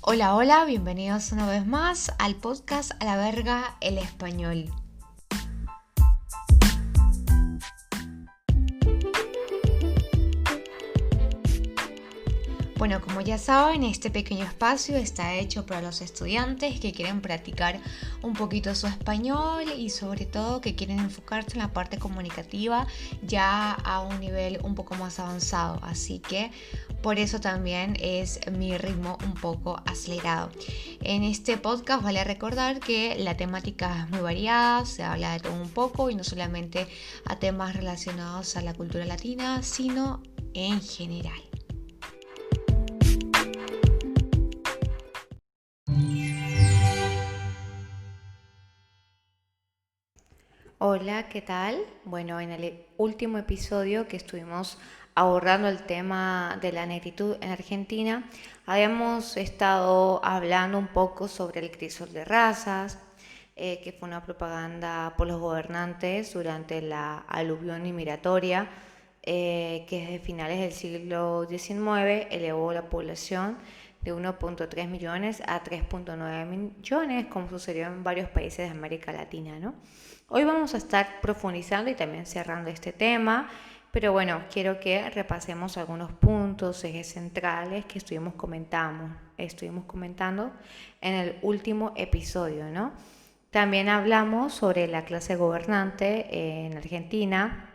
Hola, hola, bienvenidos una vez más al podcast A la Verga el Español. Bueno, como ya saben, este pequeño espacio está hecho para los estudiantes que quieren practicar un poquito su español y sobre todo que quieren enfocarse en la parte comunicativa ya a un nivel un poco más avanzado. Así que por eso también es mi ritmo un poco acelerado. En este podcast vale recordar que la temática es muy variada, se habla de todo un poco y no solamente a temas relacionados a la cultura latina, sino en general. Hola, ¿qué tal? Bueno, en el último episodio que estuvimos abordando el tema de la negritud en Argentina, habíamos estado hablando un poco sobre el crisol de razas, que fue una propaganda por los gobernantes durante la aluvión inmigratoria, que desde finales del siglo XIX elevó la población de 1.3 millones a 3.9 millones, como sucedió en varios países de América Latina, ¿no? Hoy vamos a estar profundizando y también cerrando este tema, pero bueno, quiero que repasemos algunos puntos, ejes centrales que estuvimos comentando en el último episodio, ¿no? También hablamos sobre la clase gobernante en Argentina,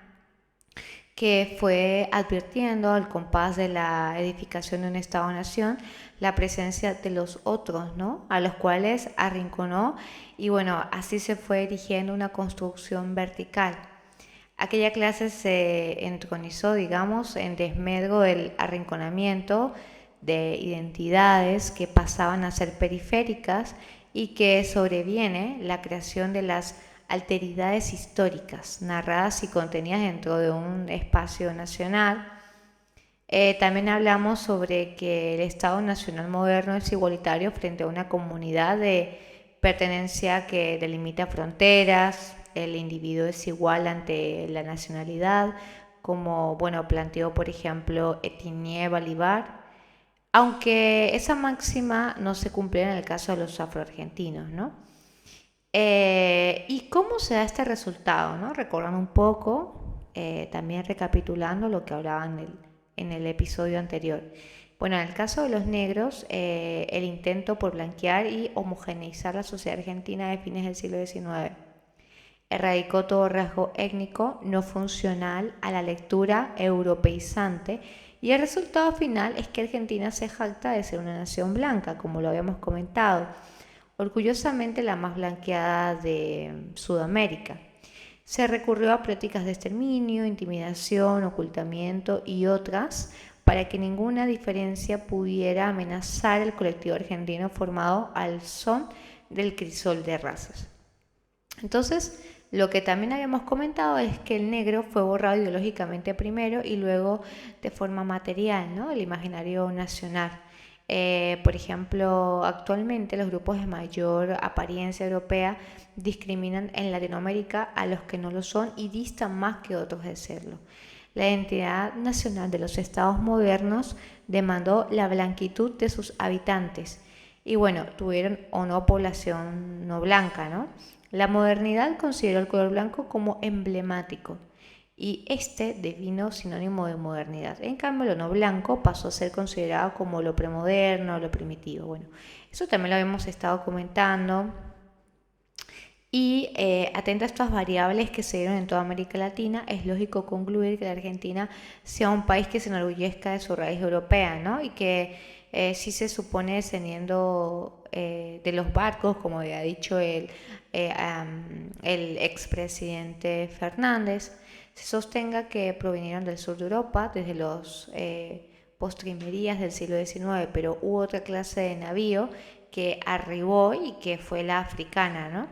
que fue advirtiendo al compás de la edificación de un Estado-nación la presencia de los otros, ¿no? A los cuales arrinconó y bueno, así se fue erigiendo una construcción vertical. Aquella clase se entronizó, digamos, en desmedro del arrinconamiento de identidades que pasaban a ser periféricas y que sobreviene la creación de las alteridades históricas narradas y contenidas dentro de un espacio nacional. También hablamos sobre que el Estado Nacional moderno es igualitario frente a una comunidad de pertenencia que delimita fronteras, el individuo es igual ante la nacionalidad, como bueno, planteó por ejemplo Etienne Balibar, aunque esa máxima no se cumple en el caso de los afroargentinos, ¿no? ¿Y cómo se da este resultado? ¿No? Recordando un poco, también recapitulando lo que hablaban en el episodio anterior. Bueno, en el caso de los negros, el intento por blanquear y homogeneizar la sociedad argentina de fines del siglo XIX erradicó todo rasgo étnico no funcional a la lectura europeizante y el resultado final es que Argentina se jacta de ser una nación blanca, como lo habíamos comentado, orgullosamente la más blanqueada de Sudamérica. Se recurrió a prácticas de exterminio, intimidación, ocultamiento y otras para que ninguna diferencia pudiera amenazar el colectivo argentino formado al son del crisol de razas. Entonces, lo que también habíamos comentado es que el negro fue borrado ideológicamente primero y luego de forma material, ¿no? El imaginario nacional. Por ejemplo, actualmente los grupos de mayor apariencia europea discriminan en Latinoamérica a los que no lo son y distan más que otros de serlo. La identidad nacional de los estados modernos demandó la blanquitud de sus habitantes y bueno, tuvieron o no población no blanca, ¿no? La modernidad consideró el color blanco como emblemático y este devino sinónimo de modernidad. En cambio, lo no blanco pasó a ser considerado como lo premoderno, lo primitivo. Bueno, eso también lo habíamos estado comentando. Y atento a estas variables que se dieron en toda América Latina, es lógico concluir que la Argentina sea un país que se enorgullezca de su raíz europea, ¿no? Y que sí se supone descendiendo de los barcos, como había dicho el expresidente Fernández, se sostenga que provinieron del sur de Europa desde los postrimerías del siglo XIX, pero hubo otra clase de navío que arribó y que fue la africana, ¿no?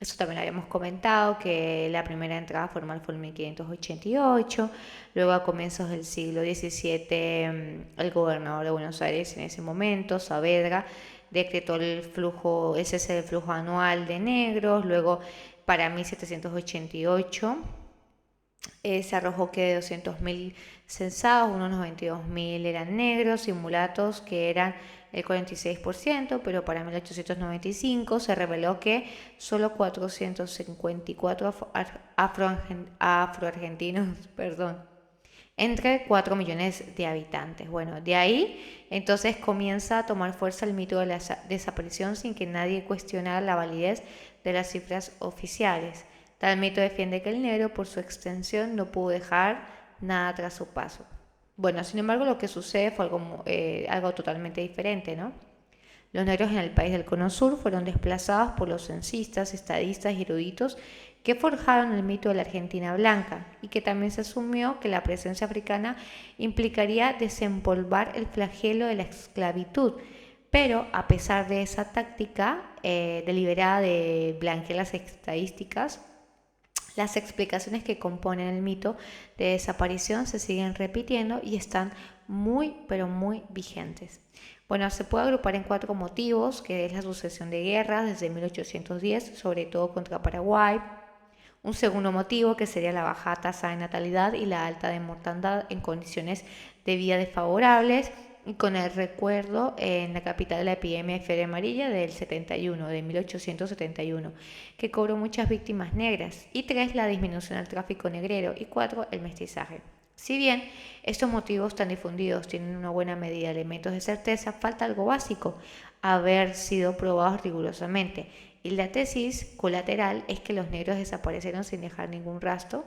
Eso también lo habíamos comentado, que la primera entrada formal fue en 1588, luego a comienzos del siglo XVII el gobernador de Buenos Aires en ese momento, Saavedra, decretó el flujo, ese es el flujo anual de negros, luego para 1788 se arrojó que de 200.000 censados, unos 92.000 eran negros y mulatos, que eran el 46%, pero para 1895 se reveló que solo 454 afroargentinos, entre 4 millones de habitantes. Bueno, de ahí entonces comienza a tomar fuerza el mito de la desaparición sin que nadie cuestionara la validez de las cifras oficiales. Tal mito defiende que el negro, por su extensión, no pudo dejar nada tras su paso. Bueno, sin embargo, lo que sucede fue algo totalmente diferente, ¿no? Los negros en el país del Cono Sur fueron desplazados por los censistas, estadistas y eruditos que forjaron el mito de la Argentina blanca y que también se asumió que la presencia africana implicaría desempolvar el flagelo de la esclavitud. Pero a pesar de esa táctica deliberada de blanquear las estadísticas, las explicaciones que componen el mito de desaparición se siguen repitiendo y están muy, pero muy vigentes. Bueno, se puede agrupar en 4 motivos, que es la sucesión de guerras desde 1810, sobre todo contra Paraguay. Un segundo motivo, que sería la baja tasa de natalidad y la alta de mortandad en condiciones de vida desfavorables, y con el recuerdo en la capital de la epidemia de fiebre amarilla del 71, de 1871, que cobró muchas víctimas negras. Y 3, la disminución del tráfico negrero. Y 4, el mestizaje. Si bien estos motivos tan difundidos tienen una buena medida de elementos de certeza, falta algo básico: haber sido probados rigurosamente. Y la tesis colateral es que los negros desaparecieron sin dejar ningún rastro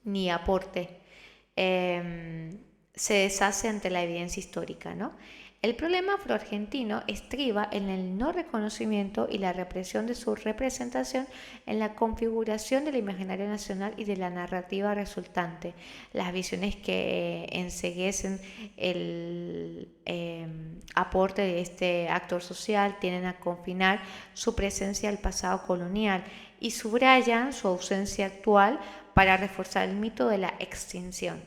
ni aporte. Se deshace ante la evidencia histórica, ¿no? El problema afroargentino estriba en el no reconocimiento y la represión de su representación en la configuración del imaginario nacional y de la narrativa resultante. Las visiones que enceguecen el aporte de este actor social tienden a confinar su presencia al pasado colonial y subrayan su ausencia actual para reforzar el mito de la extinción.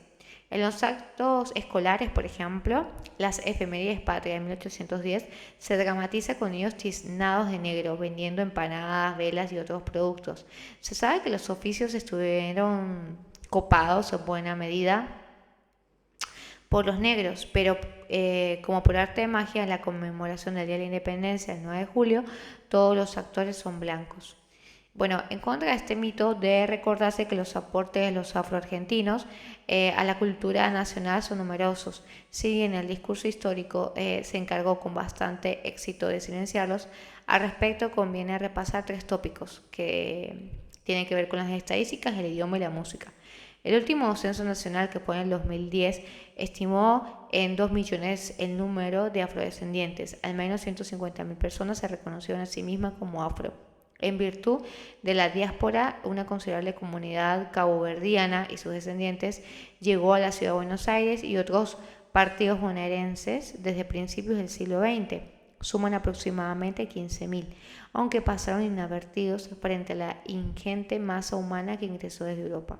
En los actos escolares, por ejemplo, las efemérides patrias de 1810 se dramatiza con niños tiznados de negro, vendiendo empanadas, velas y otros productos. Se sabe que los oficios estuvieron copados en buena medida por los negros, pero como por arte de magia, en la conmemoración del Día de la Independencia, el 9 de julio, todos los actores son blancos. Bueno, en contra de este mito debe recordarse que los aportes de los afroargentinos a la cultura nacional son numerosos. Si bien el discurso histórico se encargó con bastante éxito de silenciarlos, al respecto conviene repasar 3 tópicos que tienen que ver con las estadísticas, el idioma y la música. El último censo nacional, que fue en el 2010, estimó en 2 millones el número de afrodescendientes. Al menos 150.000 personas se reconocieron a sí mismas como afro. En virtud de la diáspora, una considerable comunidad caboverdiana y sus descendientes llegó a la ciudad de Buenos Aires, y otros partidos bonaerenses desde principios del siglo XX suman aproximadamente 15.000, aunque pasaron inadvertidos frente a la ingente masa humana que ingresó desde Europa.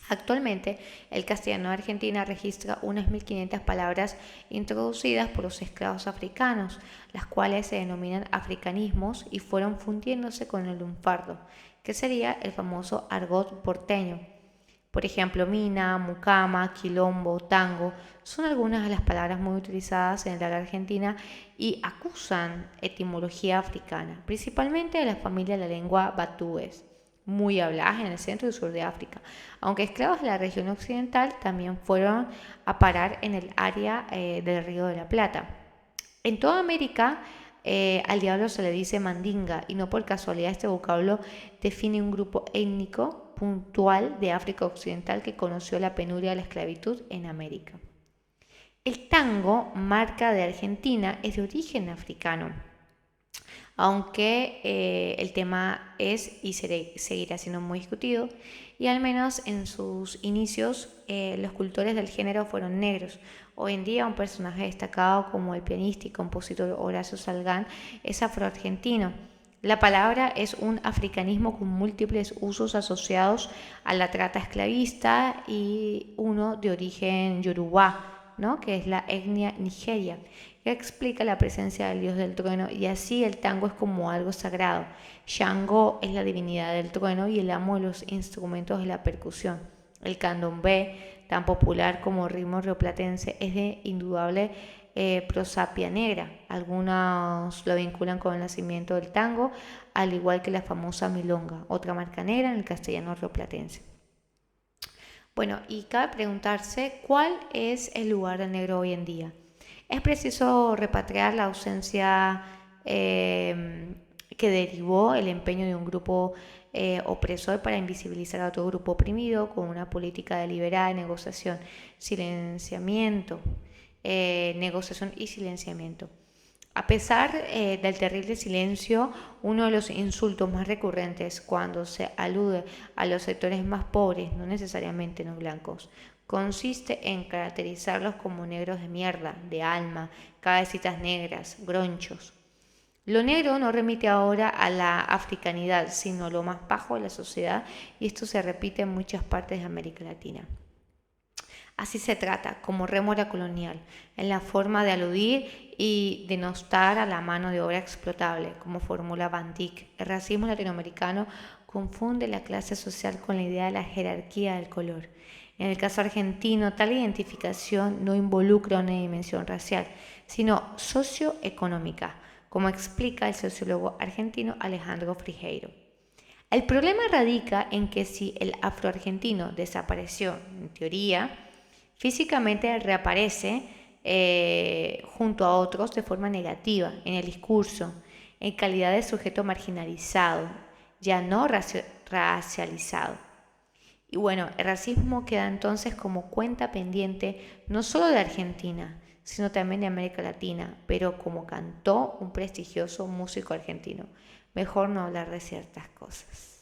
Actualmente, el castellano de Argentina registra unas 1.500 palabras introducidas por los esclavos africanos, las cuales se denominan africanismos y fueron fundiéndose con el lunfardo, que sería el famoso argot porteño. Por ejemplo, mina, mucama, quilombo, tango son algunas de las palabras muy utilizadas en el habla argentina y acusan etimología africana, principalmente de la familia de la lengua batúes, muy habladas en el centro y sur de África, aunque esclavos de la región occidental también fueron a parar en el área del Río de la Plata. En toda América al diablo se le dice mandinga, y no por casualidad este vocablo define un grupo étnico puntual de África Occidental que conoció la penuria de la esclavitud en América. El tango, marca de Argentina, es de origen africano, aunque el tema es y seguirá siendo muy discutido, y al menos en sus inicios los cultores del género fueron negros. Hoy en día un personaje destacado como el pianista y compositor Horacio Salgán es afroargentino. La palabra es un africanismo con múltiples usos asociados a la trata esclavista y uno de origen yorubá, ¿no?, que es la etnia nigeria, que explica la presencia del dios del trueno, y así el tango es como algo sagrado. Shango es la divinidad del trueno y el amo de los instrumentos de la percusión. El candombe, tan popular como ritmo rioplatense, es de indudable prosapia negra. Algunos lo vinculan con el nacimiento del tango, al igual que la famosa milonga, otra marca negra en el castellano rioplatense. Bueno, y cabe preguntarse cuál es el lugar del negro hoy en día. Es preciso repatriar la ausencia que derivó el empeño de un grupo opresor para invisibilizar a otro grupo oprimido con una política deliberada de negociación y silenciamiento. A pesar del terrible silencio, uno de los insultos más recurrentes cuando se alude a los sectores más pobres, no necesariamente no blancos, consiste en caracterizarlos como negros de mierda, de alma, cabecitas negras, gronchos. Lo negro no remite ahora a la africanidad, sino a lo más bajo de la sociedad, y esto se repite en muchas partes de América Latina. Así se trata, como rémora colonial, en la forma de aludir y denostar a la mano de obra explotable, como formula Van Dyck. El racismo latinoamericano confunde la clase social con la idea de la jerarquía del color. En el caso argentino, tal identificación no involucra una dimensión racial, sino socioeconómica, como explica el sociólogo argentino Alejandro Frigeiro. El problema radica en que si el afroargentino desapareció, en teoría, físicamente reaparece junto a otros de forma negativa en el discurso, en calidad de sujeto marginalizado, ya no racializado. Y bueno, el racismo queda entonces como cuenta pendiente no solo de Argentina, sino también de América Latina, pero como cantó un prestigioso músico argentino, mejor no hablar de ciertas cosas.